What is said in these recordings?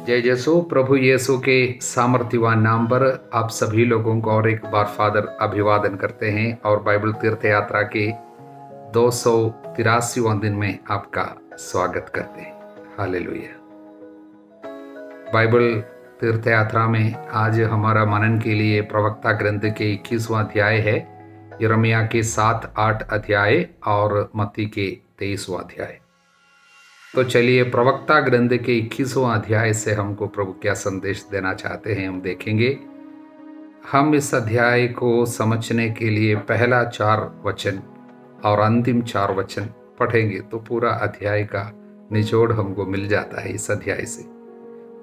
जय यीशु। प्रभु यीशु के सामर्थ्यवान नाम पर आप सभी लोगों को और एक बार फादर अभिवादन करते हैं और बाइबल तीर्थ यात्रा के 283वां दिन में आपका स्वागत करते हैं। हालेलुया। बाइबल तीर्थ यात्रा में आज हमारा मनन के लिए प्रवक्ता ग्रंथ के 21वां अध्याय है, यिर्मयाह के 7-8 अध्याय और मत्ती के 23वां अध्याय। तो चलिए प्रवक्ता ग्रंथ के 21वां अध्याय से हमको प्रभु क्या संदेश देना चाहते हैं हम देखेंगे। हम इस अध्याय को समझने के लिए पहला 4 वचन और अंतिम 4 वचन पढ़ेंगे तो पूरा अध्याय का निचोड़ हमको मिल जाता है इस अध्याय से।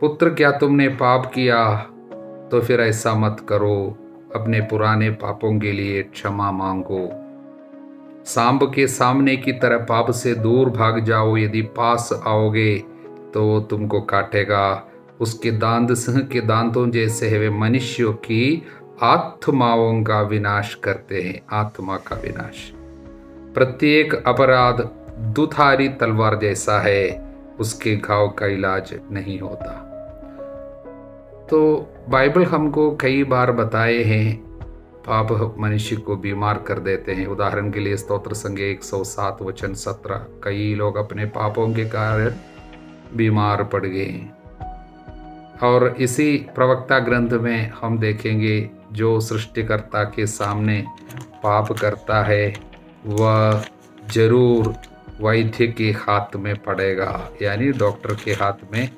पुत्र, क्या तुमने पाप किया तो फिर ऐसा मत करो, अपने पुराने पापों के लिए क्षमा मांगो। सांप के सामने की तरह पाप से दूर भाग जाओ, यदि पास आओगे तो तुमको काटेगा। उसके दांत सिंह के दांतों जैसे है, वे मनुष्यों की आत्माओं का विनाश करते हैं। आत्मा का विनाश। प्रत्येक अपराध दुधारी तलवार जैसा है, उसके घाव का इलाज नहीं होता। तो बाइबल हमको कई बार बताए हैं पाप मनुष्य को बीमार कर देते हैं। उदाहरण के लिए स्तोत्र संज्ञा 107 वचन 17, कई लोग अपने पापों के कारण बीमार पड़ गए। और इसी प्रवक्ता ग्रंथ में हम देखेंगे जो सृष्टिकर्ता के सामने पाप करता है वह जरूर वैद्य के हाथ में पड़ेगा, यानी डॉक्टर के हाथ में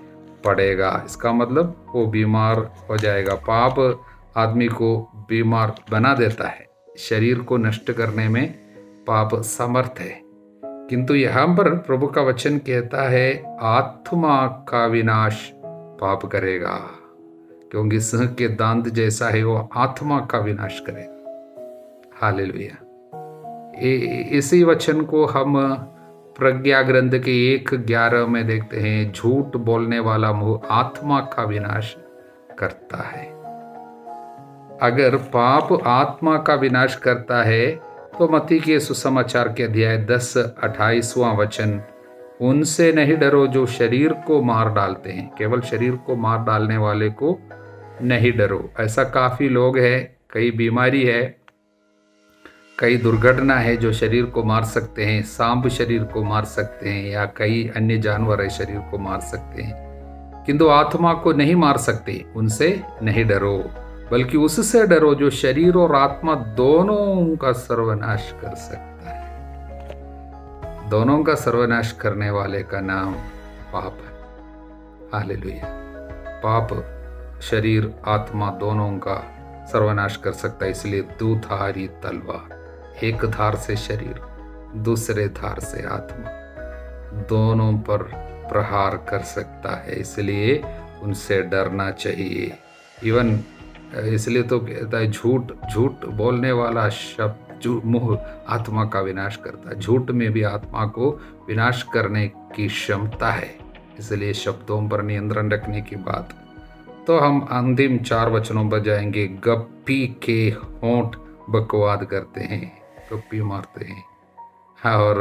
पड़ेगा। इसका मतलब वो बीमार हो जाएगा। पाप आदमी को बीमार बना देता है, शरीर को नष्ट करने में पाप समर्थ है। किंतु यहाँ पर प्रभु का वचन कहता है आत्मा का विनाश पाप करेगा, क्योंकि सिंह के दांत जैसा है वो आत्मा का विनाश करेगा। हालेलुया। इसी वचन को हम प्रज्ञा ग्रंथ के 1:11 में देखते हैं, झूठ बोलने वाला मुंह आत्मा का विनाश करता है। अगर पाप आत्मा का विनाश करता है तो मत्ती के सुसमाचार के अध्याय 10-28वां वचन, उनसे नहीं डरो जो शरीर को मार डालते हैं, केवल शरीर को मार डालने वाले को नहीं डरो। ऐसा काफी लोग हैं, कई बीमारी है, कई दुर्घटना है जो शरीर को मार सकते हैं। सांप शरीर को मार सकते हैं या कई अन्य जानवर है शरीर को मार सकते हैं, किंतु आत्मा को नहीं मार सकते। उनसे नहीं डरो, बल्कि उससे डरो जो शरीर और आत्मा दोनों का सर्वनाश कर सकता है। दोनों का सर्वनाश करने वाले का नाम पाप है। हालेलुया। पाप शरीर आत्मा दोनों का सर्वनाश कर सकता है। इसलिए दुधारी तलवार, एक धार से शरीर, दूसरे धार से आत्मा, दोनों पर प्रहार कर सकता है। इसलिए उनसे डरना चाहिए। इवन इसलिए तो कहता है झूठ बोलने वाला शब्द मुंह आत्मा का विनाश करता है। झूठ में भी आत्मा को विनाश करने की क्षमता है। इसलिए शब्दों पर नियंत्रण रखने की बात। तो हम अंतिम 4 वचनों पर जाएंगे। गप्पी के होंठ बकवाद करते हैं, गप्पी मारते हैं और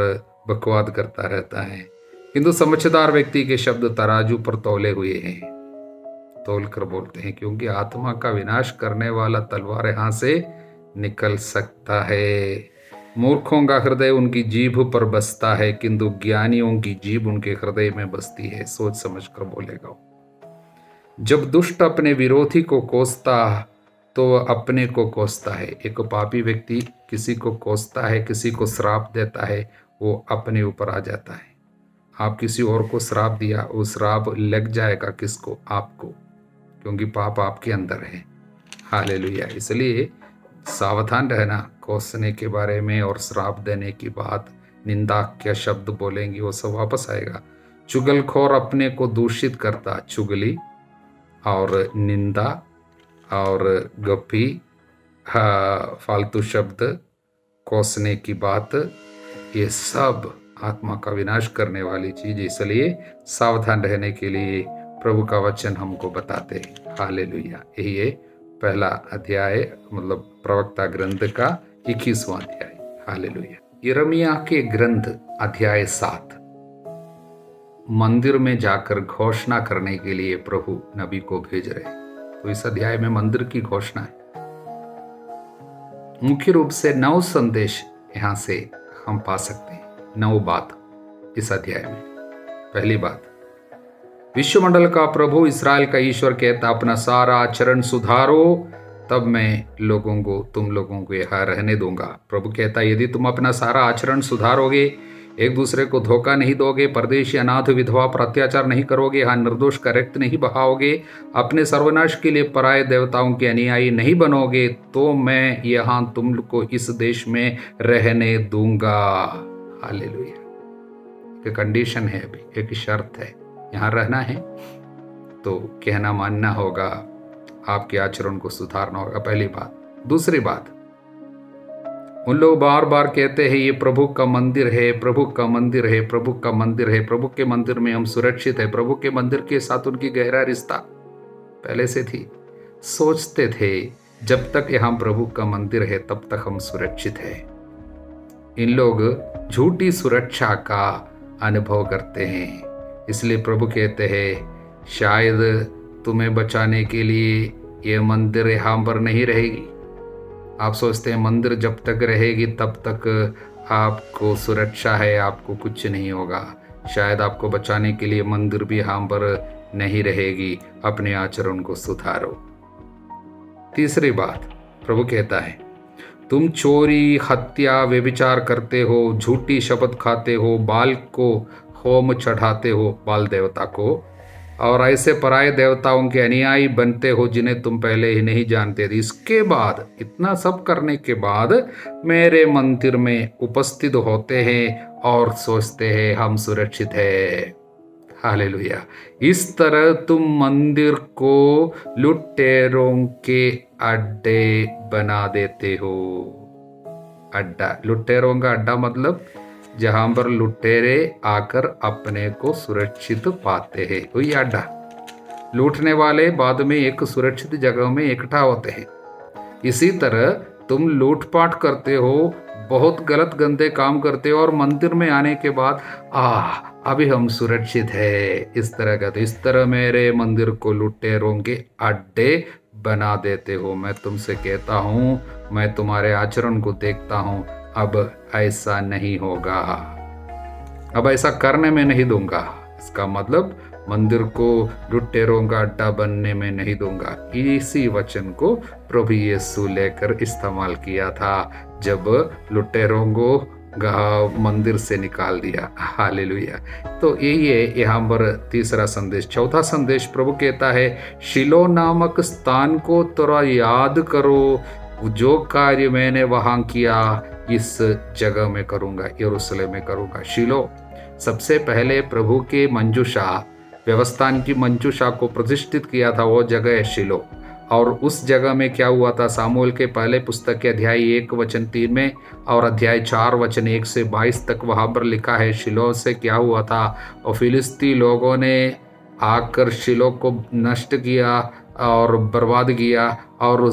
बकवाद करता रहता है, किंतु समझदार व्यक्ति के शब्द तराजू पर तौले हुए हैं, तोल कर बोलते हैं, क्योंकि आत्मा का विनाश करने वाला तलवार यहाँ से निकल सकता है। मूर्खों का हृदय उनकी जीभ पर बसता है, किंतु ज्ञानियों की जीभ उनके हृदय में बसती है। सोच समझ कर बोलेगा। जब दुष्ट अपने विरोधी को कोसता तो वह अपने को कोसता है। एक पापी व्यक्ति किसी को कोसता है, किसी को श्राप देता है, वो अपने ऊपर आ जाता है। आप किसी और को श्राप दिया, वो श्राप लग जाएगा किसको? आपको, क्योंकि पाप आपके अंदर है। हालेलुया। इसलिए सावधान रहना कोसने के बारे में और श्राप देने की बात। निंदा क्या शब्द बोलेंगी वो सब वापस आएगा। चुगलखोर अपने को दूषित करता, चुगली और निंदा और गप्पी, फालतू शब्द, कोसने की बात, ये सब आत्मा का विनाश करने वाली चीज। इसलिए सावधान रहने के लिए प्रभु का वचन हमको बताते हैं। हालेलुया। यही है पहला अध्याय, मतलब प्रवक्ता ग्रंथ का 21वां अध्याय। हालेलुया। यिर्मयाह के ग्रंथ अध्याय 7। मंदिर में जाकर घोषणा करने के लिए प्रभु नबी को भेज रहे हैं। तो इस अध्याय में मंदिर की घोषणा है। मुख्य रूप से 9 संदेश यहां से हम पा सकते हैं, 9 बात इस अध्याय में। पहली बात, विश्वमंडल का प्रभु इस्राएल का ईश्वर कहता, अपना सारा आचरण सुधारो, तब मैं तुम लोगों को यहाँ रहने दूंगा। प्रभु कहता, यदि तुम अपना सारा आचरण सुधारोगे, एक दूसरे को धोखा नहीं दोगे, परदेशी अनाथ विधवा पर अत्याचार नहीं करोगे, यहाँ निर्दोष का रक्त नहीं बहाओगे, अपने सर्वनाश के लिए पराये देवताओं के अनुयायी नहीं बनोगे, तो मैं यहाँ तुमको इस देश में रहने दूंगा। हालेलुया। एक कंडीशन है, अभी एक शर्त है, यहाँ रहना है तो कहना मानना होगा, आपके आचरण को सुधारना होगा। पहली बात। दूसरी बात, उन लोग बार बार कहते हैं ये प्रभु का मंदिर है, प्रभु का मंदिर है, प्रभु का मंदिर है, प्रभु के मंदिर में हम सुरक्षित है। प्रभु के मंदिर के साथ उनकी गहरा रिश्ता पहले से थी। सोचते थे जब तक यहाँ प्रभु का मंदिर है तब तक हम सुरक्षित है। इन लोग झूठी सुरक्षा का अनुभव करते हैं, इसलिए प्रभु कहते हैं शायद तुम्हें बचाने के लिए ये मंदिर यहाँ पर नहीं रहेगी। आप सोचते हैं मंदिर जब तक रहेगी तब तक आपको सुरक्षा है, आपको कुछ नहीं होगा। शायद आपको बचाने के लिए मंदिर भी यहाँ पर नहीं रहेगी। अपने आचरण को सुधारो। तीसरी बात, प्रभु कहता है तुम चोरी, हत्या, व्यभिचार करते हो, झूठी शपथ खाते हो, बाल को होम चढ़ाते हो, बाल देवता को, और ऐसे पराये देवताओं के अनुयायी बनते हो जिन्हें तुम पहले ही नहीं जानते थे। इसके बाद, इतना सब करने के बाद मेरे मंदिर में उपस्थित होते हैं और सोचते हैं हम सुरक्षित है। हालेलुया। इस तरह तुम मंदिर को लुटेरों के अड्डे बना देते हो। अड्डा, लुटेरों का अड्डा मतलब जहां पर लुटेरे आकर अपने को सुरक्षित पाते हैं, वही अड्डा। लूटने वाले बाद में एक सुरक्षित जगह में इकट्ठा होते हैं। इसी तरह तुम लूटपाट करते हो, बहुत गलत गंदे काम करते हो, और मंदिर में आने के बाद अभी हम सुरक्षित है, इस तरह का। तो इस तरह मेरे मंदिर को लुटेरों के अड्डे बना देते हो। मैं तुमसे कहता हूँ, मैं तुम्हारे आचरण को देखता हूँ, अब ऐसा नहीं होगा, अब ऐसा करने में नहीं दूंगा। इसका मतलब मंदिर को लुटेरों का अड्डा बनने में नहीं दूंगा। इसी वचन को प्रभु यीशु लेकर इस्तेमाल किया था जब लुटेरों को मंदिर से निकाल दिया। हालेलुया। तो यही है यहाँ पर तीसरा संदेश। चौथा संदेश, प्रभु कहता है शिलो नामक स्थान को थोड़ा याद करो, जो कार्य मैंने वहां किया इस जगह में करूंगा, यरूशलेम में करूंगा। शिलो, सबसे पहले प्रभु के मंजूषा, व्यवस्थान की मंजूषा को प्रतिष्ठित किया था, वो जगह है शिलो। और उस जगह में क्या हुआ था, सामुएल के पहले पुस्तक के अध्याय 1:3 में और अध्याय 4:1 से 22 तक वहां पर लिखा है शिलो से क्या हुआ था। और फिलिस्ती लोगों ने आकर शिलो को नष्ट किया और बर्बाद किया, और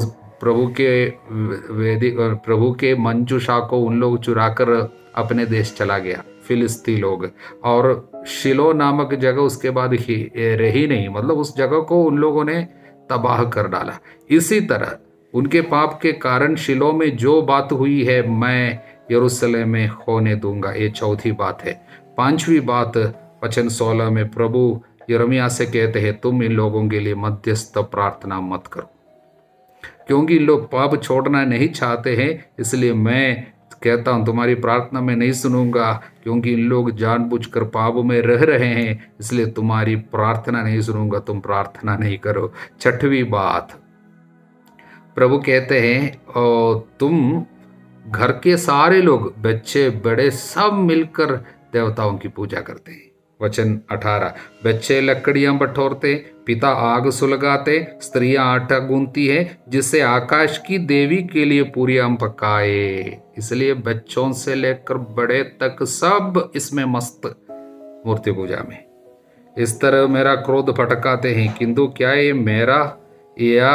प्रभु के मंजूषा को उन लोग चुराकर अपने देश चला गया, फिलिस्ती लोग। और शिलो नामक जगह उसके बाद रही नहीं, मतलब उस जगह को उन लोगों ने तबाह कर डाला। इसी तरह उनके पाप के कारण शिलो में जो बात हुई है मैं यरूशलेम में होने दूंगा, ये चौथी बात है। पांचवी बात, वचन 16 में प्रभु यिर्मयाह से कहते हैं तुम इन लोगों के लिए मध्यस्थ प्रार्थना मत करो, क्योंकि लोग पाप छोड़ना नहीं चाहते हैं। इसलिए मैं कहता हूं तुम्हारी प्रार्थना में नहीं सुनूंगा, क्योंकि इन लोग जानबूझकर पाप में रह रहे हैं, इसलिए तुम्हारी प्रार्थना नहीं सुनूंगा, तुम प्रार्थना नहीं करो। छठवीं बात, प्रभु कहते हैं और तुम घर के सारे लोग, बच्चे बड़े, सब मिलकर देवताओं की पूजा करते हैं। वचन 18, बच्चे लकड़ियां बटोरते, पिता आग सुलगाते, स्त्रियां आटा गूंथती है, जिससे आकाश की देवी के लिए पूरियां पकाए। इसलिए बच्चों से लेकर बड़े तक सब इसमें मस्त, मूर्ति पूजा में। इस तरह मेरा क्रोध भटकाते हैं, किंतु क्या ये मेरा या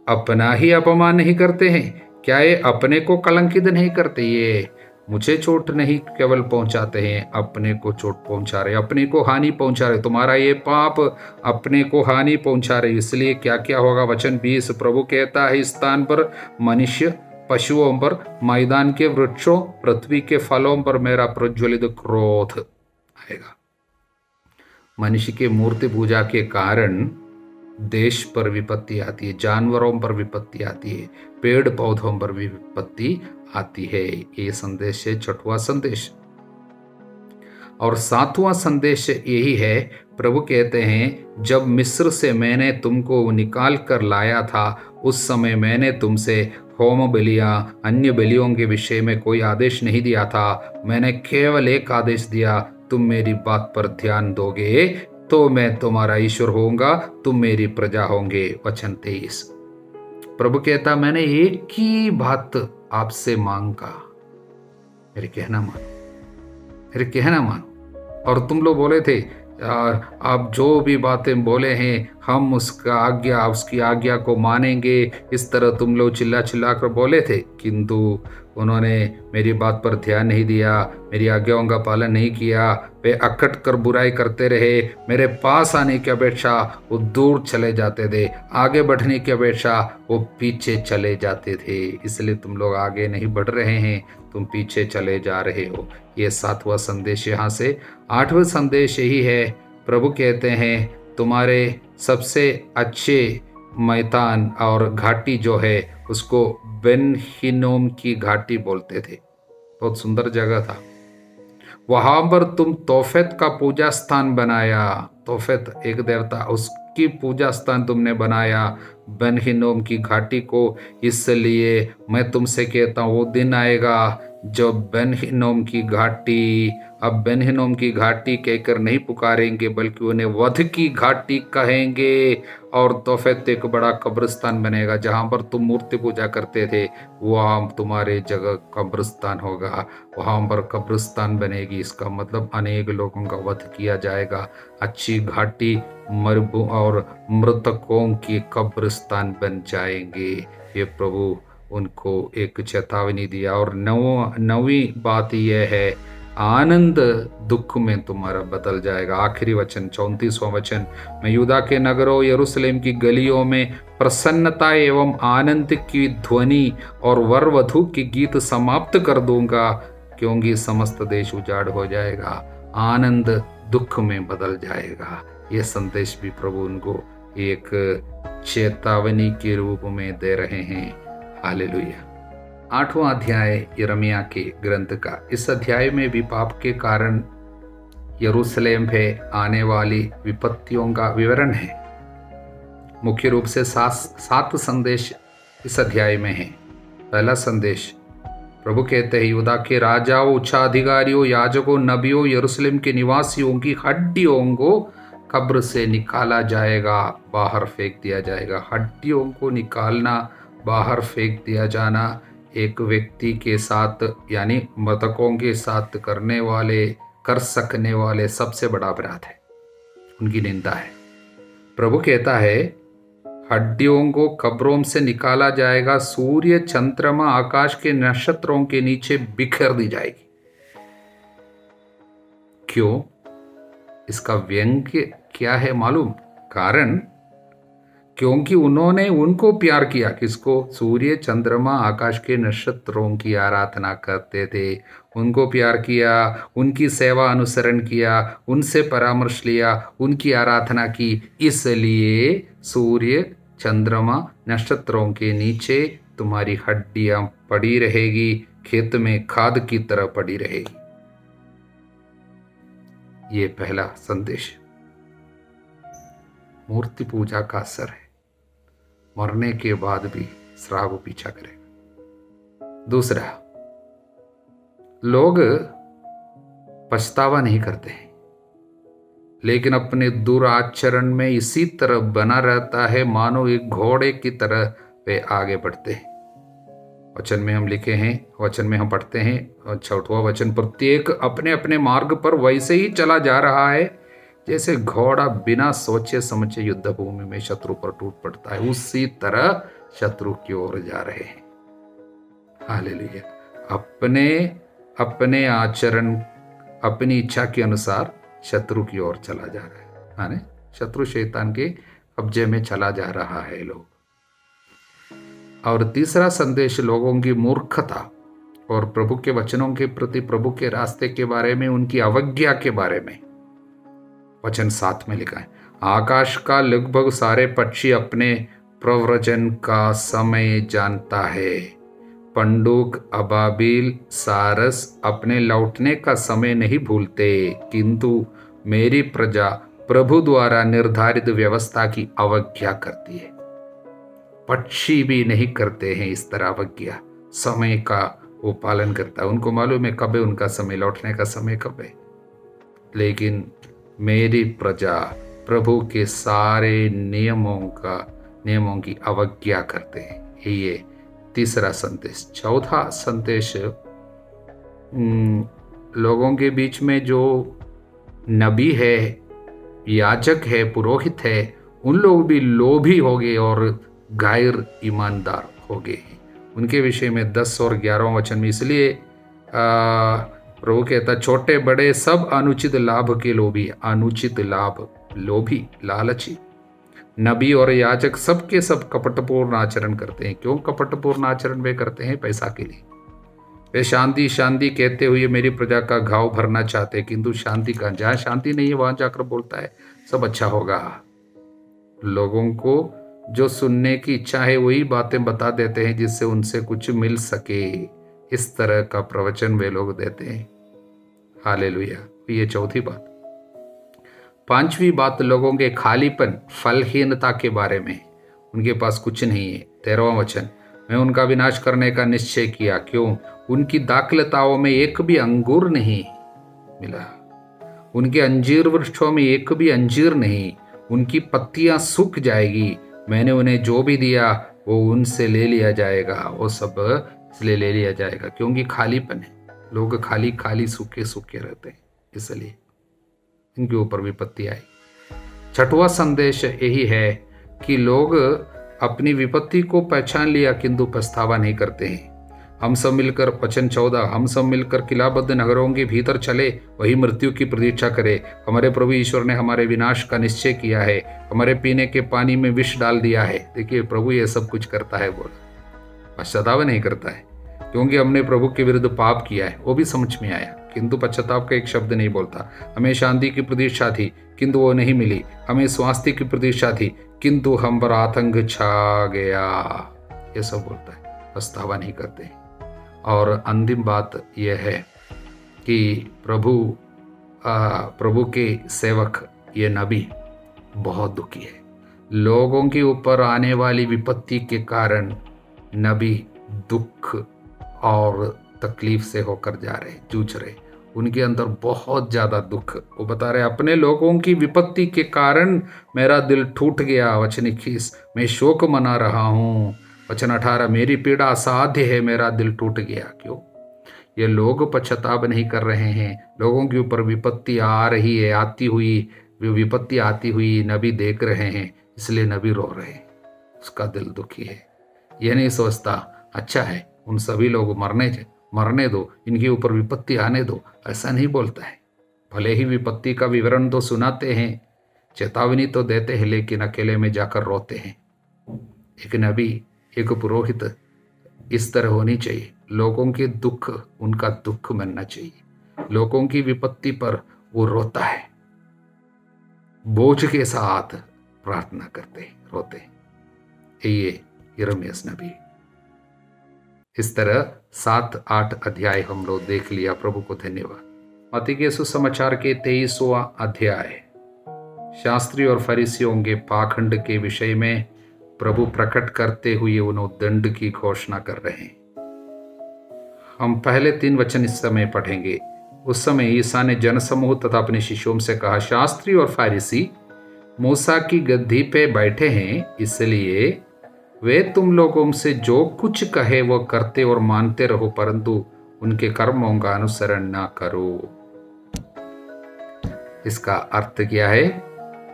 अपना ही अपमान नहीं करते हैं? क्या ये अपने को कलंकित नहीं करते? ये मुझे चोट नहीं केवल पहुंचाते हैं, अपने को चोट पहुंचा रहे, अपने को हानि पहुंचा रहे। तुम्हारा ये पाप अपने को हानि पहुंचा रहे। इसलिए क्या क्या होगा? वचन 20 प्रभु कहता है, इस स्थान पर मनुष्य, पशुओं पर, मैदान के वृक्षों, पृथ्वी के फलों पर मेरा प्रज्वलित क्रोध आएगा। मनुष्य के मूर्ति पूजा के कारण देश पर विपत्ति आती है, जानवरों पर विपत्ति आती है, पेड़ पौधों पर भी विपत्ति आती है। ये संदेश है 6वां संदेश। और 7वां संदेश यही है, प्रभु कहते हैं, जब मिस्र से मैंने तुमको निकाल कर लाया था, उस समय मैंने तुमसे होम बलियां, अन्य बलियों के विषय में कोई आदेश नहीं दिया था। मैंने केवल एक आदेश दिया, तुम मेरी बात पर ध्यान दोगे तो मैं तुम्हारा ईश्वर होऊंगा, तुम मेरी प्रजा होंगे। वचन 23 प्रभु कहता, मैंने एक ही बात आपसे मांगा, मेरे कहना मानो, मेरे कहना मानो। और तुम लोग बोले थे, आप जो भी बातें बोले हैं हम उसकी आज्ञा को मानेंगे, इस तरह तुम लोग चिल्ला चिल्ला कर बोले थे, किंतु उन्होंने मेरी बात पर ध्यान नहीं दिया, मेरी आज्ञाओं का पालन नहीं किया। वे अकट कर बुराई करते रहे, मेरे पास आने की अपेक्षा वो दूर चले जाते थे, आगे बढ़ने की अपेक्षा वो पीछे चले जाते थे। इसलिए तुम लोग आगे नहीं बढ़ रहे हैं, तुम पीछे चले जा रहे हो। ये 7वां संदेश यहाँ से। 8वां संदेश यही है, प्रभु कहते हैं, तुम्हारे सबसे अच्छे मैदान और घाटी जो है उसको बेन हिनोम की घाटी बोलते थे, बहुत सुंदर जगह था। वहां पर तुम तोफेत का पूजा स्थान बनाया, तोफेत एक देवता, उसकी पूजा स्थान तुमने बनाया बेन हिनोम की घाटी को। इसलिए मैं तुमसे कहता हूँ, वो दिन आएगा जो बेन हिनोम की घाटी, अब बेन हिनोम की घाटी कहकर नहीं पुकारेंगे, बल्कि उन्हें वध की घाटी कहेंगे। और तोफेत एक बड़ा कब्रिस्तान बनेगा, जहाँ पर तुम मूर्ति पूजा करते थे वहाँ तुम्हारे जगह कब्रिस्तान होगा, वहाँ पर कब्रिस्तान बनेगी। इसका मतलब अनेक लोगों का वध किया जाएगा। अच्छी घाटी मरबू और मृतकों की कब्रिस्तान बन जाएंगे। ये प्रभु उनको एक चेतावनी दिया। और नौवीं बात यह है, आनंद दुख में तुम्हारा बदल जाएगा। आखिरी वचन 34वां वचन, मैं यूदा के नगरों यरूशलेम की गलियों में प्रसन्नता एवं आनंद की ध्वनि और वर वधु की गीत समाप्त कर दूंगा, क्योंकि समस्त देश उजाड़ हो जाएगा, आनंद दुख में बदल जाएगा। यह संदेश भी प्रभु उनको एक चेतावनी के रूप में दे रहे हैं। हालेलुया। 8वां अध्याय यिर्मयाह के ग्रंथ का। इस अध्याय में भी पाप के कारण यरूशलेम पे आने वाली विपत्तियों का विवरण है। मुख्य रूप से 7 संदेश इस अध्याय में है। पहला संदेश, प्रभु कहते हैं, यहूदा के राजाओं, उच्चाधिकारियों, याजकों, नबियों, यरूशलेम के निवासियों की हड्डियों को कब्र से निकाला जाएगा, बाहर फेंक दिया जाएगा। हड्डियों को निकालना, बाहर फेंक दिया जाना एक व्यक्ति के साथ यानी मृतकों के साथ कर सकने वाले सबसे बड़ा अपराध है, उनकी निंदा है। प्रभु कहता है, हड्डियों को कब्रों से निकाला जाएगा, सूर्य, चंद्रमा, आकाश के नक्षत्रों के नीचे बिखेर दी जाएगी। क्यों? इसका व्यंग्य क्या है मालूम? कारण, क्योंकि उन्होंने उनको प्यार किया। किसको? सूर्य, चंद्रमा, आकाश के नक्षत्रों की आराधना करते थे, उनको प्यार किया, उनकी सेवा अनुसरण किया, उनसे परामर्श लिया, उनकी आराधना की। इसलिए सूर्य, चंद्रमा, नक्षत्रों के नीचे तुम्हारी हड्डियां पड़ी रहेगी, खेत में खाद की तरह पड़ी रहेगी। ये पहला संदेश। मूर्ति पूजा का असर है, मरने के बाद भी श्राप पीछा करेगा। दूसरा, लोग पछतावा नहीं करते हैं, लेकिन अपने दुराचरण में इसी तरह बना रहता है, मानो एक घोड़े की तरह वे आगे बढ़ते हैं। वचन में हम लिखे हैं, वचन में हम पढ़ते हैं 6वां वचन, प्रत्येक अपने अपने मार्ग पर वैसे ही चला जा रहा है जैसे घोड़ा बिना सोचे समझे युद्ध भूमि में शत्रु पर टूट पड़ता है, उसी तरह शत्रु की ओर जा रहे हैं। हालेलुया। अपने आचरण अपनी इच्छा के अनुसार शत्रु की ओर चला जा रहा है, माने शत्रु शैतान के कब्जे में चला जा रहा है लोग। और तीसरा संदेश लोगों की मूर्खता और प्रभु के वचनों के प्रति, प्रभु के रास्ते के बारे में, उनकी अवज्ञा के बारे में। वचन 7 में लिखा है, आकाश का लगभग सारे पक्षी अपने प्रव्रजन का समय जानता है। पंडुक, अबाबिल, सारस अपने लौटने का समय नहीं भूलते, किंतु मेरी प्रजा प्रभु द्वारा निर्धारित व्यवस्था की अवज्ञा करती है। पक्षी भी नहीं करते हैं इस तरह अवज्ञा, समय का वो पालन करता है। उनको मालूम है कब है उनका समय, लौटने का समय कब है। लेकिन मेरी प्रजा प्रभु के सारे नियमों की अवज्ञा करते हैं। ये तीसरा संदेश। चौथा संदेश, लोगों के बीच में जो नबी है, याजक है, पुरोहित है, उन लोग भी लोभी हो गए और गैर ईमानदार हो गए हैं। उनके विषय में 10 और 11 वचन में इसलिए प्रभु कहता, छोटे बड़े सब अनुचित लाभ के लोभी, अनुचित लाभ, लोभी, लालची। नबी और याजक सबके सब कपटपूर्ण आचरण करते हैं। क्यों कपटपूर्ण आचरण वे करते हैं? पैसा के लिए। वे शांति शांति कहते हुए मेरी प्रजा का घाव भरना चाहते, किंतु शांति का, जहाँ शांति नहीं है वहां जाकर बोलता है सब अच्छा होगा। लोगों को जो सुनने की इच्छा है वही बातें बता देते हैं जिससे उनसे कुछ मिल सके। इस तरह का प्रवचन वे लोग देते हैं। हालेलुया। ये चौथी बात। पांचवी बात, लोगों के खालीपन, फलहीनता के बारे में। उनके पास कुछ नहीं है। 13वां वचन, मैं उनका विनाश करने का निश्चय किया। क्यों? उनकी दाखलताओं में एक भी अंगूर नहीं मिला, उनके अंजीर वृक्षों में एक भी अंजीर नहीं, उनकी पत्तियां सूख जाएगी। मैंने उन्हें जो भी दिया वो उनसे ले लिया जाएगा, वो सब इसलिए ले लिया जाएगा क्योंकि खालीपन है। लोग खाली खाली सूखे सूखे रहते हैं, इसलिए इनके ऊपर विपत्ति आई। छठवां संदेश यही है कि लोग अपनी विपत्ति को पहचान लिया किंतु पछतावा नहीं करते हैं। हम सब मिलकर, वचन 14, हम सब मिलकर किलाबद्ध नगरों के भीतर चले, वही मृत्यु की प्रतीक्षा करे। हमारे प्रभु ईश्वर ने हमारे विनाश का निश्चय किया है, हमारे पीने के पानी में विष डाल दिया है। देखिए प्रभु ये सब कुछ करता है, बोला, पश्चाताप नहीं करता है क्योंकि हमने प्रभु के विरुद्ध पाप किया है। वो भी समझ में आया किंतु पश्चाताप का एक शब्द नहीं बोलता। हमें शांति की प्रतीक्षा थी किंतु वो नहीं मिली, हमें स्वास्थ्य की प्रतीक्षा थी किंतु हम पर आतंक छा गया। ये सब बोलता है, पछतावा नहीं करते। और अंतिम बात यह है कि प्रभु के सेवक, ये नबी बहुत दुखी है। लोगों के ऊपर आने वाली विपत्ति के कारण नबी दुख और तकलीफ से होकर जा रहे, जूझ रहे। उनके अंदर बहुत ज़्यादा दुख। वो बता रहे, अपने लोगों की विपत्ति के कारण मेरा दिल टूट गया। वचन 21, मैं शोक मना रहा हूँ। वचन 18, मेरी पीड़ा असाध्य है, मेरा दिल टूट गया। क्यों? ये लोग पश्चाताप नहीं कर रहे हैं। लोगों के ऊपर विपत्ति आ रही है, विपत्ति आती हुई नबी देख रहे हैं, इसलिए नबी रो रहे हैं। उसका दिल दुखी है। यह नहीं सोचता अच्छा है उन सभी लोग मरने दो, इनके ऊपर विपत्ति आने दो, ऐसा नहीं बोलता है। भले ही विपत्ति का विवरण तो सुनाते हैं, चेतावनी तो देते हैं, लेकिन अकेले में जाकर रोते हैं। एक नबी, एक पुरोहित इस तरह होनी चाहिए। लोगों के दुख उनका दुख बनना चाहिए। लोगों की विपत्ति पर वो रोता है, बोझ के साथ प्रार्थना करते, रोते। ये यिर्मयाह नबी। इस तरह 7-8 अध्याय हम लोग देख लिया। प्रभु को धन्यवाद। मत्ती के सुसमाचार के 23वां अध्याय, शास्त्री और फरीसियों के पाखंड के विषय में प्रभु प्रकट करते हुए उन्होंने दंड की घोषणा कर रहे हैं। हम पहले 3 वचन इस समय पढ़ेंगे। उस समय ईसा ने जनसमूह तथा अपने शिष्यों से कहा, शास्त्री और फरीसी मूसा की गद्दी पे बैठे हैं, इसलिए वे तुम लोगों से जो कुछ कहे वो करते और मानते रहो, परंतु उनके कर्मों का अनुसरण ना करो। इसका अर्थ क्या है?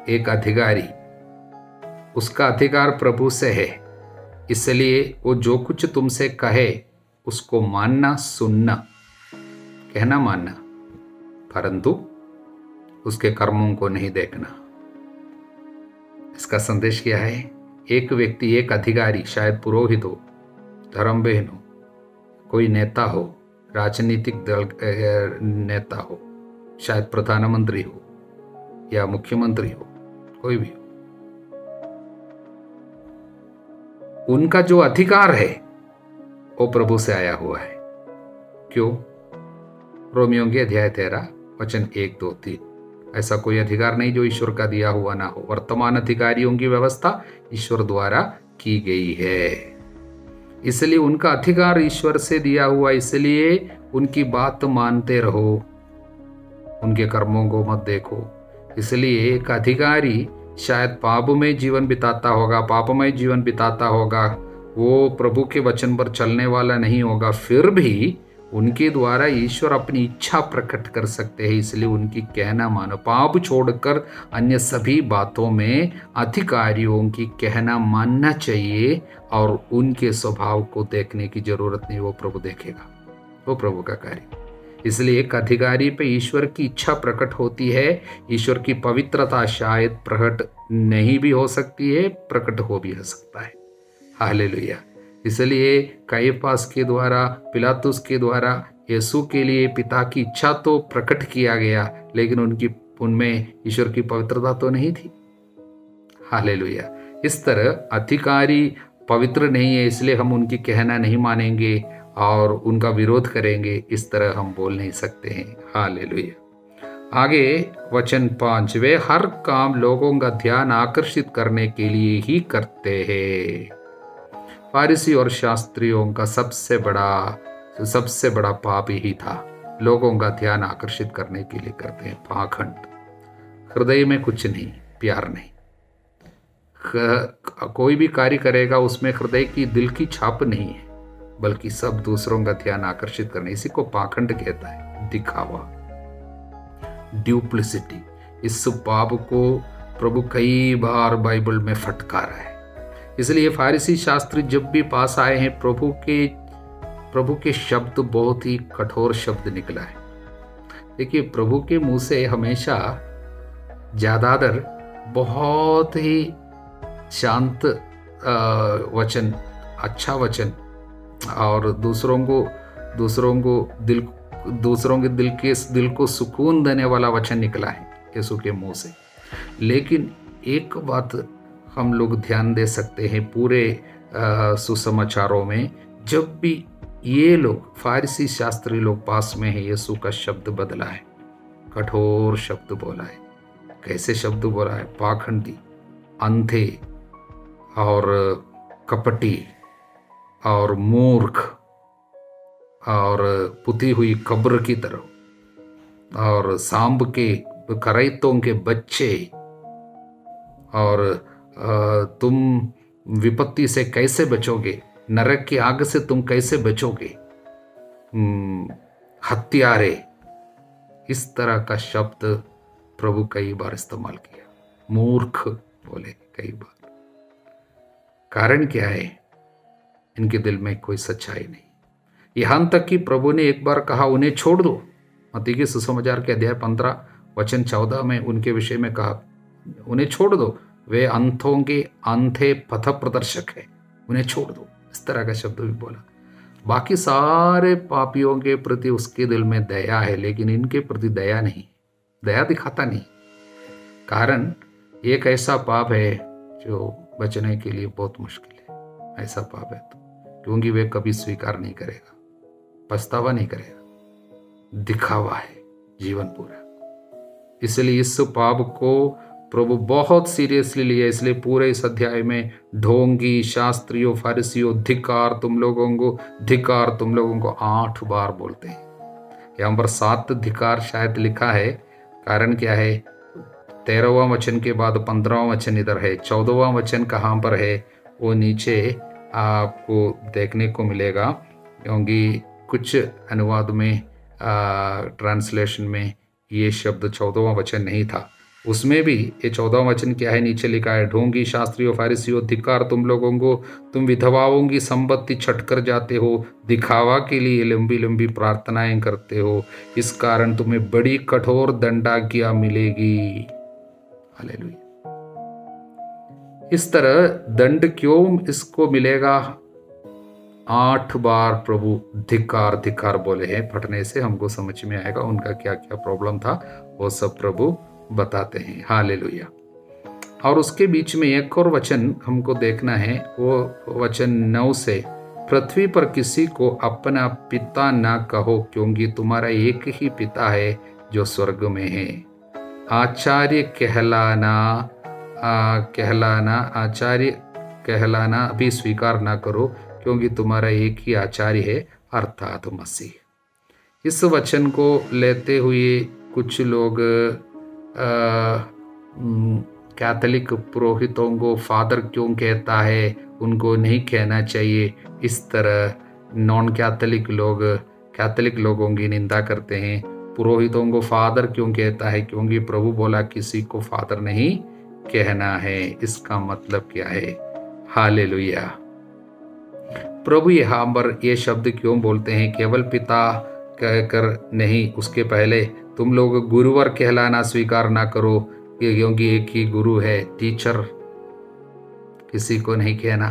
एक अधिकारी, उसका अधिकार प्रभु से है, इसलिए वो जो कुछ तुमसे कहे उसको मानना, सुनना कहना मानना, परंतु उसके कर्मों को नहीं देखना। इसका संदेश क्या है? एक व्यक्ति, एक अधिकारी, शायद पुरोहित हो, धर्म बहन हो, कोई नेता हो, राजनीतिक दल नेता हो, शायद प्रधानमंत्री हो या मुख्यमंत्री हो, कोई भी हो, उनका जो अधिकार है वो प्रभु से आया हुआ है। क्यों? रोमियों के अध्याय 13 वचन 1, 2, 3। ऐसा कोई अधिकार नहीं जो ईश्वर का दिया हुआ ना हो। वर्तमान अधिकारियों की व्यवस्था ईश्वर द्वारा की गई है, इसलिए उनका अधिकार ईश्वर से दिया हुआ, इसलिए उनकी बात मानते रहो, उनके कर्मों को मत देखो। इसलिए एक अधिकारी शायद पापमय जीवन बिताता होगा, वो प्रभु के वचन पर चलने वाला नहीं होगा, फिर भी उनके द्वारा ईश्वर अपनी इच्छा प्रकट कर सकते हैं। इसलिए उनकी कहना मानो। पाप छोड़कर अन्य सभी बातों में अधिकारियों की कहना मानना चाहिए, और उनके स्वभाव को देखने की जरूरत नहीं, वो प्रभु देखेगा, वो प्रभु का कार्य। इसलिए एक अधिकारी पे ईश्वर की इच्छा प्रकट होती है। ईश्वर की पवित्रता शायद प्रकट नहीं भी हो सकती है, प्रकट हो भी सकता है। हालेलुया। इसलिए काइफास के द्वारा, पिलातुस के द्वारा यीशु के लिए पिता की इच्छा तो प्रकट किया गया, लेकिन उनमें ईश्वर की पवित्रता तो नहीं थी। हालेलुया। इस तरह अधिकारी पवित्र नहीं है, इसलिए हम उनकी कहना नहीं मानेंगे और उनका विरोध करेंगे, इस तरह हम बोल नहीं सकते हैं। हालेलुया। आगे वचन 5, वे हर काम लोगों का ध्यान आकर्षित करने के लिए ही करते हैं। फारिसी और शास्त्रियों का सबसे बड़ा पाप यही था, लोगों का ध्यान आकर्षित करने के लिए करते हैं पाखंड। हृदय में कुछ नहीं, प्यार नहीं। कोई भी कार्य करेगा उसमें हृदय की, दिल की छाप नहीं है, बल्कि सब दूसरों का ध्यान आकर्षित करने। इसी को पाखंड कहता है, दिखावा, ड्यूप्लिसिटी। इस पाप को प्रभु कई बार बाइबल में फटकारा है। इसलिए फारिसी शास्त्री जब भी पास आए हैं, प्रभु के शब्द बहुत ही कठोर शब्द निकला है। देखिए, प्रभु के मुंह से हमेशा ज्यादातर बहुत ही शांत वचन, अच्छा वचन, और दूसरों के दिल को सुकून देने वाला वचन निकला है यीशु के मुंह से। लेकिन एक बात हम लोग ध्यान दे सकते हैं पूरे सुसमाचारों में, जब भी ये लोग फारिसी शास्त्री लोग पास में है, यीशु का शब्द बदला है, कठोर शब्द बोला है। कैसे शब्द बोला है? पाखंडी, अंधे और कपटी और मूर्ख और पुती हुई कब्र की तरह, और सांब के करैतों के बच्चे, और तुम विपत्ति से कैसे बचोगे, नरक की आग से तुम कैसे बचोगे, हत्यारे। इस तरह का शब्द प्रभु कई बार इस्तेमाल किया। मूर्ख बोले कई बार। कारण क्या है? इनके दिल में कोई सच्चाई नहीं। यहां तक कि प्रभु ने एक बार कहा, उन्हें छोड़ दो। मत्ती के सुसमाचार के अध्याय 15 वचन 14 में उनके विषय में कहा, उन्हें छोड़ दो, वे अंधों के अंधे पथ प्रदर्शक है, उन्हें छोड़ दो। इस तरह का शब्द भी बोला। बाकी सारे पापियों के प्रति उसके दिल में दया है, लेकिन इनके प्रति दया नहीं, दया दिखाता नहीं। कारण एक ऐसा पाप है जो बचने के लिए बहुत मुश्किल है। ऐसा पाप है तो, क्योंकि वे कभी स्वीकार नहीं करेगा, पछतावा नहीं करेगा, दिखावा है जीवन पूरा। इसलिए इस पाप को प्रभु बहुत सीरियसली लिया। इसलिए पूरे इस अध्याय में ढोंगी, शास्त्रियों, फारिसियों, धिक्कार तुम लोगों को 8 बार बोलते हैं। यहाँ पर 7 धिक्कार शायद लिखा है। कारण क्या है? 13वां वचन के बाद 15वां वचन इधर है, 14वां वचन कहाँ पर है वो नीचे आपको देखने को मिलेगा, क्योंकि कुछ अनुवाद में ट्रांसलेशन में ये शब्द 14वां वचन नहीं था। उसमें भी ये 14वां वचन क्या है, नीचे लिखा है, ढोंगी शास्त्रियों फरीसियों धिक्कार तुम लोगों को, तुम विधवाओं की संपत्ति छट कर जाते हो, दिखावा के लिए लंबी लंबी प्रार्थनाएं करते हो, इस कारण तुम्हें बड़ी कठोर दंडाज्ञा मिलेगी। हालेलुया। इस तरह दंड क्यों इसको मिलेगा? 8 बार प्रभु धिक्कार धिक्कार बोले हैं। पढ़ने से हमको समझ में आएगा उनका क्या क्या प्रॉब्लम था, वो सब प्रभु बताते हैं। हालेलुया। और उसके बीच में एक और वचन हमको देखना है, वो वचन 9 से, पृथ्वी पर किसी को अपना पिता ना कहो, क्योंकि तुम्हारा एक ही पिता है जो स्वर्ग में है। आचार्य कहलाना भी स्वीकार ना करो, क्योंकि तुम्हारा एक ही आचार्य है, अर्थात मसीह। इस वचन को लेते हुए कुछ लोग कैथोलिक पुरोहितों को फादर क्यों कहता है, उनको नहीं कहना चाहिए, इस तरह नॉन कैथोलिक लोग कैथोलिक लोगों की निंदा करते हैं। पुरोहितों को फादर क्यों कहता है? क्योंकि प्रभु बोला किसी को फादर नहीं कहना है। इसका मतलब क्या है? हालेलुया। प्रभु यहाँ पर ये शब्द क्यों बोलते हैं? केवल पिता कहकर नहीं, उसके पहले तुम लोग गुरुवर कहलाना स्वीकार ना करो, क्योंकि एक ही गुरु है। टीचर किसी को नहीं कहना।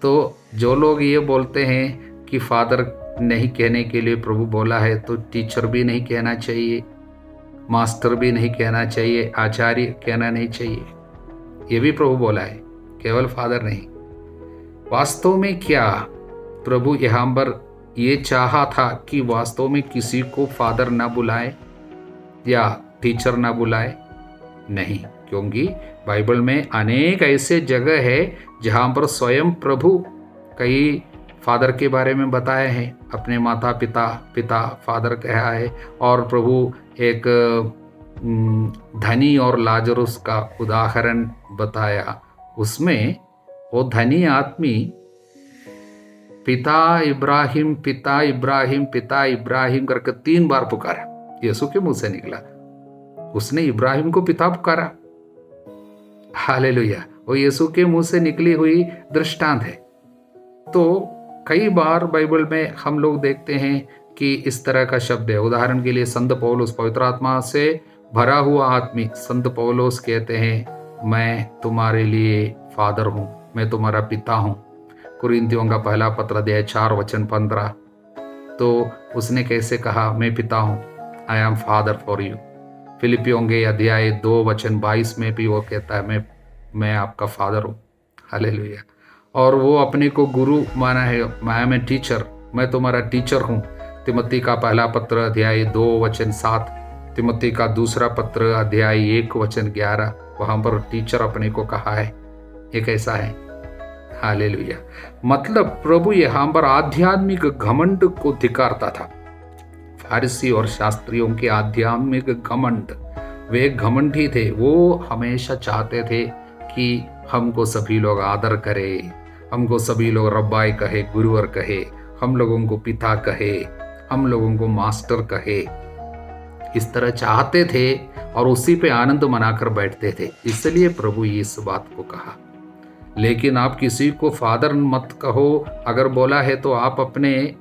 तो जो लोग ये बोलते हैं कि फादर नहीं कहने के लिए प्रभु बोला है, तो टीचर भी नहीं कहना चाहिए, मास्टर भी नहीं कहना चाहिए, आचार्य कहना नहीं चाहिए। ये भी प्रभु बोला है, केवल फादर नहीं। वास्तव में क्या प्रभु यहाँ पर ये चाहा था कि वास्तव में किसी को फादर ना बुलाए या टीचर ना बुलाए? नहीं, क्योंकि बाइबल में अनेक ऐसे जगह है जहाँ पर स्वयं प्रभु कई फादर के बारे में बताए हैं, अपने माता पिता फादर कहा है। और प्रभु एक धनी और लाजरुस का उदाहरण बताया। उसमें वो धनी आदमी पिता इब्राहिम पिता इब्राहिम पिता इब्राहिम करके 3 बार पुकारा। यीशु के मुंह से निकला, उसने इब्राहिम को पिता पुकारा। हालेलुया। वो यीशु के मुंह से निकली हुई दृष्टांत है। तो कई बार बाइबल में हम लोग देखते हैं कि इस तरह का शब्द है। उदाहरण के लिए संत पौलुस, पवित्र आत्मा से भरा हुआ आदमी संत पौलुस कहते हैं, मैं तुम्हारे लिए फादर हूँ, मैं तुम्हारा पिता हूँ। कुरिन्थियों का पहला पत्र अध्याय 4 वचन 15। तो उसने कैसे कहा, मैं पिता हूँ, I am father for you. फिलिपियों के अध्याय 2 वचन 22 में भी वो कहता है, मैं आपका फादर हूँ। हालेलुया। और वो अपने को गुरु माना है, आई एम ए टीचर, मैं तुम्हारा टीचर हूँ। तिमोथी का पहला पत्र अध्याय 2 वचन 7, तिमोथी का दूसरा पत्र अध्याय 1 वचन 11, वहाँ पर टीचर अपने को कहा है। ये कैसा है? हालेलुया। मतलब प्रभु यहाँ पर आध्यात्मिक घमंड को धिक्कारता था। फारिसी और शास्त्रियों के आध्यात्मिक घमंड, वे घमंडी थे। वो हमेशा चाहते थे कि हमको सभी लोग आदर करें, हमको सभी लोग रब्बाई कहे, गुरुवर कहे, हम लोगों को पिता कहे, हम लोगों को मास्टर कहे। इस तरह चाहते थे और उसी पे आनंद मनाकर बैठते थे। इसलिए प्रभु इस बात को कहा। लेकिन आप किसी को फादर मत कहो, अगर बोला है तो आप अपने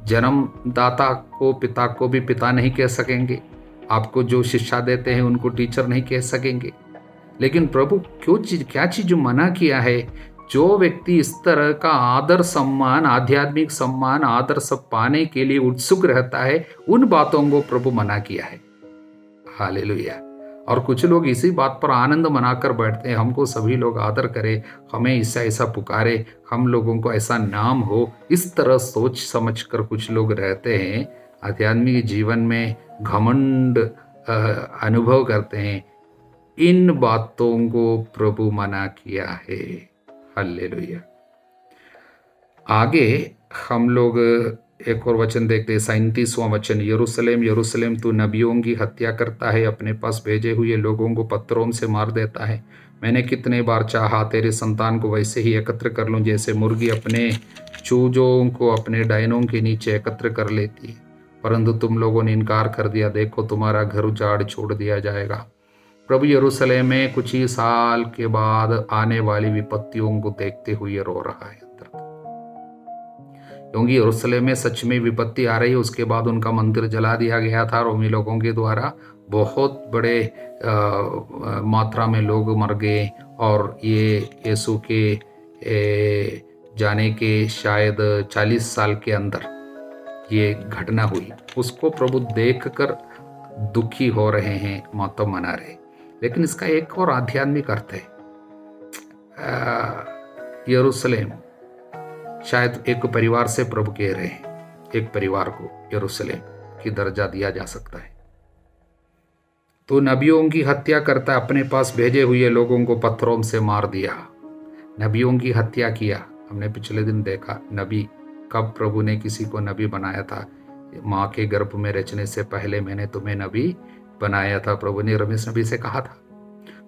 जन्मदाता को, पिता को भी पिता नहीं कह सकेंगे। आपको जो शिक्षा देते हैं उनको टीचर नहीं कह सकेंगे। लेकिन प्रभु क्या चीज मना किया है? जो व्यक्ति इस तरह का आदर सम्मान, आध्यात्मिक सम्मान, आदर सब पाने के लिए उत्सुक रहता है, उन बातों को प्रभु मना किया है। हालेलुया। और कुछ लोग इसी बात पर आनंद मनाकर बैठते हैं, हमको सभी लोग आदर करें, हमें ऐसा पुकारे, हम लोगों को ऐसा नाम हो। इस तरह सोच समझ कर कुछ लोग रहते हैं, आध्यात्मिक जीवन में घमंड अनुभव करते हैं। इन बातों को प्रभु मना किया है। हालेलुया। आगे हम लोग एक और वचन देखते हैं, 37वां वचन। यरूशलेम यरूशलेम, तू नबियों की हत्या करता है, अपने पास भेजे हुए लोगों को पत्थरों से मार देता है। मैंने कितने बार चाहा तेरे संतान को वैसे ही एकत्र कर लूं, जैसे मुर्गी अपने चूजों को अपने डायनों के नीचे एकत्र कर लेती है, परंतु तुम लोगों ने इनकार कर दिया। देखो तुम्हारा घर उजाड़ छोड़ दिया जाएगा, प्रभु यरूशलेम में कुछ ही साल के बाद आने वाली विपत्तियों को देखते हुए रो रहा है अंदर, क्योंकि यरूशलेम में सच में विपत्ति आ रही है। उसके बाद उनका मंदिर जला दिया गया था रोमी लोगों के द्वारा, बहुत बड़े मात्रा में लोग मर गए, और ये यीशु के जाने के शायद 40 साल के अंदर ये घटना हुई। उसको प्रभु देखकर दुखी हो रहे हैं, मातम मना रहे। लेकिन इसका एक और आध्यात्मिक अर्थ है। यरूशलेम शायद एक परिवार से प्रभु कह रहे हैं, एक परिवार को यरूशलेम की दर्जा दिया जा सकता है। तो नबियों की हत्या करता, अपने पास भेजे हुए लोगों को पत्थरों से मार दिया। नबियों की हत्या किया। हमने पिछले दिन देखा नबी, कब प्रभु ने किसी को नबी बनाया था? माँ के गर्भ में रचने से पहले मैंने तुम्हें नबी बनाया था, प्रभु ने रमेश नबी से कहा था।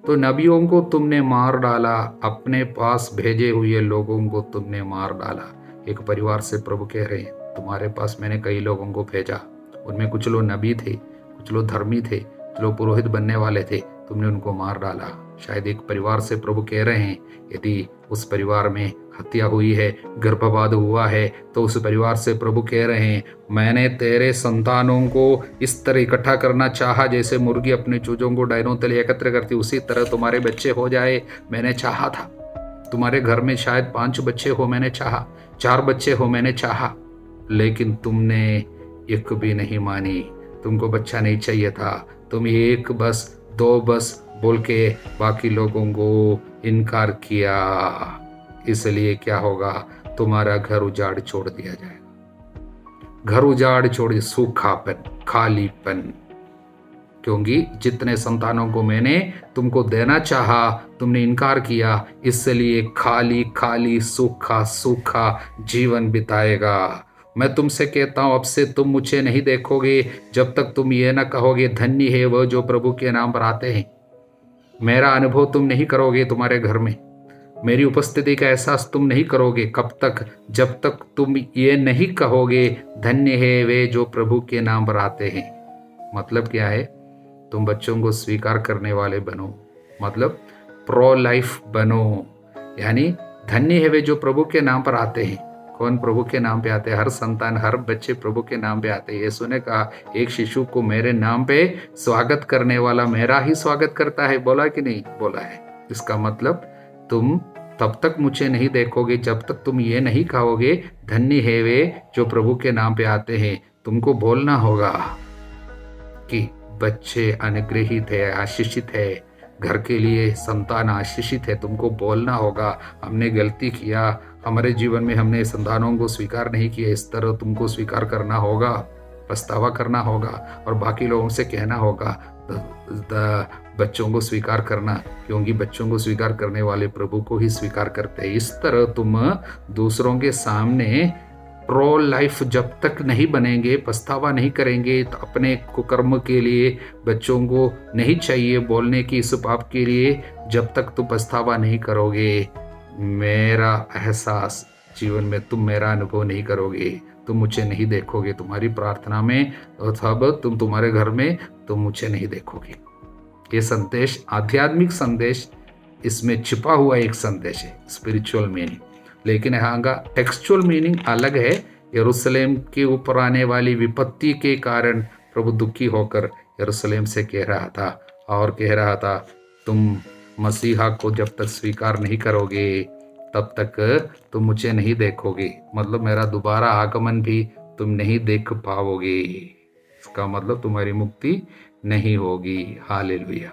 तो नबियों को तुमने मार डाला, अपने पास भेजे हुए लोगों को तुमने मार डाला। एक परिवार से प्रभु कह रहे हैं, तुम्हारे पास मैंने कई लोगों को भेजा, उनमें कुछ लोग नबी थे, कुछ लोग धर्मी थे, कुछ लोग पुरोहित बनने वाले थे, तुमने उनको मार डाला। शायद एक परिवार से प्रभु कह रहे हैं, यदि उस परिवार में हत्या हुई है, गर्भपात हुआ है, तो उस परिवार से प्रभु कह रहे हैं, मैंने तेरे संतानों को इस तरह इकट्ठा करना चाहा जैसे मुर्गी अपने चूजों को डायनों तले एकत्र करती, उसी तरह तुम्हारे बच्चे हो जाए मैंने चाहा था। तुम्हारे घर में शायद 5 बच्चे हो मैंने चाहा, 4 बच्चे हो मैंने चाहा, लेकिन तुमने एक भी नहीं मानी। तुमको बच्चा नहीं चाहिए था, तुम 1 बस 2 बस बोल के बाकी लोगों को इनकार किया। इसलिए क्या होगा? तुम्हारा घर उजाड़ छोड़ दिया जाएगा। घर उजाड़ छोड़, सूखापन, खालीपन, क्योंकि जितने संतानों को मैंने तुमको देना चाहा तुमने इनकार किया, इसलिए खाली खाली सूखा सूखा जीवन बिताएगा। मैं तुमसे कहता हूं, अब से तुम मुझे नहीं देखोगे जब तक तुम ये ना कहोगे, धन्य है वह जो प्रभु के नाम पर आते हैं। मेरा अनुभव तुम नहीं करोगे तुम्हारे घर में, मेरी उपस्थिति का एहसास तुम नहीं करोगे। कब तक? जब तक तुम ये नहीं कहोगे, धन्य है वे जो प्रभु के नाम पर आते हैं। मतलब क्या है? तुम बच्चों को स्वीकार करने वाले बनो, मतलब प्रो लाइफ बनो। यानी धन्य है वे जो प्रभु के नाम पर आते हैं। कौन प्रभु के नाम पे आते हैं? हर संतान, हर बच्चे प्रभु के नाम पे आते हैं। यीशु ने कहा, एक शिशु को मेरे नाम पे स्वागत करने वाला मेरा ही स्वागत करता है। बोला कि नहीं? बोला है। इसका मतलब तुम तब तक मुझे नहीं देखोगे जब तक तुम ये नहीं कहोगे, धन्य है वे जो प्रभु के नाम पे आते हैं। तुमको बोलना होगा कि बच्चे अनुग्रहित है, आशीषित है, घर के लिए संतान आशीषित है। तुमको बोलना होगा, हमने गलती किया, हमारे जीवन में हमने संतानों को स्वीकार नहीं किया, इस तरह तुमको स्वीकार करना होगा, पछतावा करना होगा, और बाकी लोगों से कहना होगा बच्चों को स्वीकार करना, क्योंकि बच्चों को स्वीकार करने वाले प्रभु को ही स्वीकार करते हैं। इस तरह तुम दूसरों के सामने प्रो लाइफ जब तक नहीं बनेंगे, पछतावा नहीं करेंगे, तो अपने कुकर्म के लिए बच्चों को नहीं चाहिए बोलने की इस पाप के लिए, जब तक तुम पछतावा नहीं करोगे, मेरा एहसास जीवन में तुम मेरा अनुभव नहीं करोगे, तुम मुझे नहीं देखोगे तुम्हारी प्रार्थना में, और तब तुम तुम्हारे घर में तुम मुझे नहीं देखोगे। ये संदेश, आध्यात्मिक संदेश, इसमें छिपा हुआ एक संदेश है, स्पिरिचुअल मीनिंग। लेकिन यहाँ का टेक्सचुअल मीनिंग अलग है। यरूशलेम के ऊपर आने वाली विपत्ति के कारण प्रभु दुखी होकर यरूशलेम से कह रहा था, और कह रहा था, तुम मसीहा को जब तक स्वीकार नहीं करोगे तब तक तुम मुझे नहीं देखोगे। मतलब मेरा दोबारा आगमन भी तुम नहीं देख पाओगे। इसका मतलब तुम्हारी मुक्ति नहीं होगी। हालेलुया।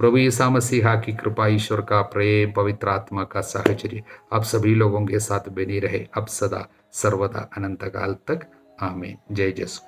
प्रभु यीशु मसीहा की कृपा, ईश्वर का प्रेम, पवित्र आत्मा का साहचर्य आप सभी लोगों के साथ बनी रहे, अब सदा सर्वदा अनंत काल तक। आमीन। जय यीशु।